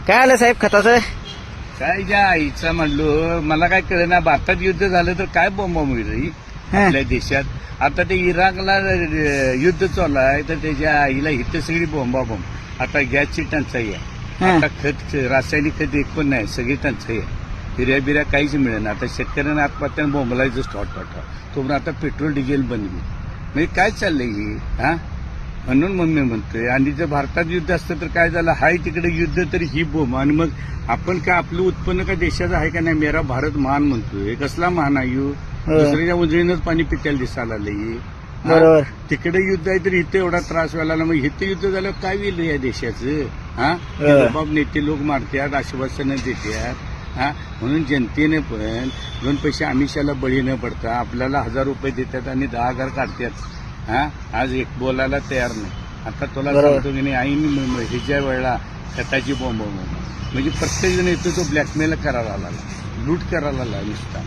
काय आलं साहेब खताचं? काय ज्या आईचा म्हणलो मला काय कळलं ना. भारतात युद्ध झालं तर काय बॉम्ब होईल आपल्या देशात. आता ते इराकला युद्ध चालू आहे तर त्याच्या आईला इथं सगळी बोंबा बॉम्ब. आता गॅसची टंचाई आहे, आता खत रासायनिक खत एक पण नाही, सगळी टंचाई आहे. हिऱ्या बिऱ्या काहीच मिळेल. आता शेतकऱ्यांना आत्महत्यानं बोंबलायचं स्टॉट तो आता पेट्रोल डिझेल बंद होईल. म्हणजे काय चाललंय ही हा. म्हणून मग मी म्हणतोय, आणि जर भारतात युद्ध असतं तर काय झालं, हाय तिकडे युद्ध तरी ही बोंब. आणि मग आपण काय आपलं उत्पन्न काय देशाचं आहे का नाही. मेरा भारत महान म्हणतोय, कसला महान आहे दुसऱ्याच्या उजळीनंच पाणी पिकायला दिसायला लागलंय. बरोबर. तिकडे युद्ध आहे तर इथे एवढा त्रास व्हायला लागला. मग इथे युद्ध झाल्यावर काय होईल या देशाचं हा. बाब नेते लोक मारतात, आश्वासनं देतात हा. म्हणून जनतेने पण दोन पैसे आमिषाला बळी न पडता आपल्याला 1000 रुपये देतात आणि 10,000 काढतात हा. आज एक बोलायला तयार नाही. आता तुला सांगतो की नाही, आईने ह्याच्या वेळेला खताची बोंब म्हणजे प्रत्येक जण येतो तो ब्लॅकमेल करायला लागला, लूट करायला लागला नुसता.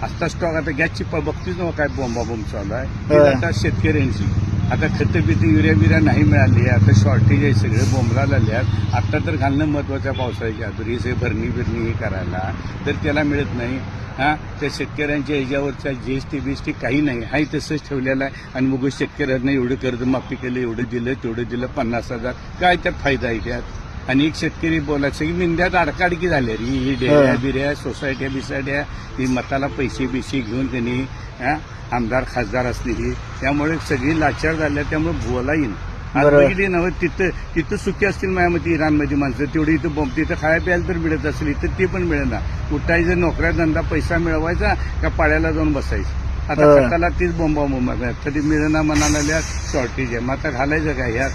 आता स्टॉक आता गॅसची बघतीच नव्ह काय बोंबा बोंब चालू आहे. आता शेतकऱ्यांची आता खतं बितं युरिया बिऱ्या नाही मिळाली, आता शॉर्टेज आहे, सगळे बोंबला लागल्यात. आता तर घालणं महत्वाचं पावसाळ्याच्या आधुरी हे भरणी हे करायला तर त्याला मिळत नाही हा. त्या शेतकऱ्यांच्या ह्याच्यावरचा जीएसटी बीएसटी काही नाही, हाही तसंच ठेवलेलं आहे. आणि मग शेतकऱ्यांना एवढं कर्जमाफी केलं, एवढं दिलं तेवढं दिलं, 50,000 काय त्यात फायदा आहे त्यात. आणि एक शेतकरी बोलायचं सगळी मिंद्यात अडकाडकी झाल्या रे. ही डेऱ्या बिऱ्या सोसायट्या बिसाट्या ही मताला पैसे बिसे घेऊन त्यांनी आमदार खासदार असलेली, त्यामुळे सगळी लाचार झाल्या. त्यामुळे बोला येईल. आज बघितली नव्हे तिथं सुखी असतील माझ्यामध्ये इराणमध्ये माणसं, तेवढी इथं बॉम्ब तिथं खाया प्यायला तर मिळत असेल, इथं ते पण मिळेना. उठायचं नोकऱ्या धंदा पैसा मिळवायचा का पाड्याला जाऊन बसायचं. आता खताला तीच बोंबा कधी मिळेना म्हणाल्या, शॉर्टेज आहे. मग आता घालायचं काय ह्यात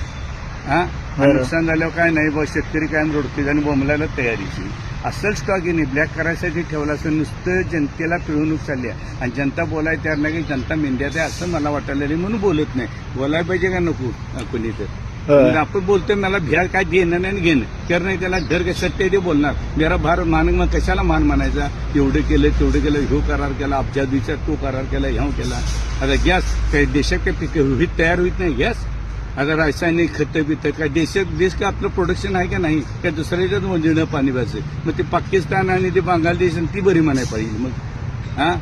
हा. नुकसान झाल्यावर काय नाही बस, शेतकरी कायम रोडते आणि बोंबलायला तयारीची. असं स्टॉक येणे ब्लॅक करायसाठी ठेवला असं नुसतं जनतेला पिळवणूक चालली आहे. आणि जनता बोलायला तयार नाही की जनता मेंढ्यात आहे असं मला वाटायला नाही, म्हणून बोलत नाही. बोलायला पाहिजे का नको कोणी तर. आपण बोलतोय मला भ्या काय देणं नाही घेणं तर नाही, त्याला घर काय सत्य ते बोलणार. मेरा भारत मान मग कशाला मान मानायचा. एवढं केलं तेवढं केलं, ह्यो करार केला, अब्जा दिवसात तो करार केला, ह्या केला. आता गॅस काही देशात काही पिकं तयार होत नाही गॅस. आता रासायनिक खतं बितं काय देश का आपलं प्रोडक्शन आहे का नाही, काय दुसऱ्याच्याच म्हणजे पाणी व्हायचं. मग ते पाकिस्तान आणि ते बांगलादेश आणि ती बरी म्हणाय पाहिजे मग हा.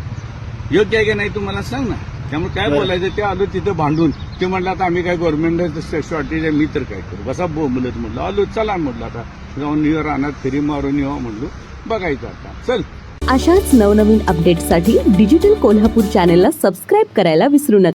योग्य आहे का नाही तुम्हाला सांग ना. त्यामुळे काय बोलायचं ते आलो तिथं भांडून. ते म्हणलं आता आम्ही काय गव्हर्नमेंट शॉर्टेज आहे, मी तर काय करू बसा बोंबलत म्हटलं. आलो चला म्हटलं आता जाऊन येऊ रानात फेरी मारून येऊ म्हणलो, बघायचं आता चल. अशाच नवनवीन अपडेट्ससाठी डिजिटल कोल्हापूर चॅनेलला सबस्क्राईब करायला विसरू नका.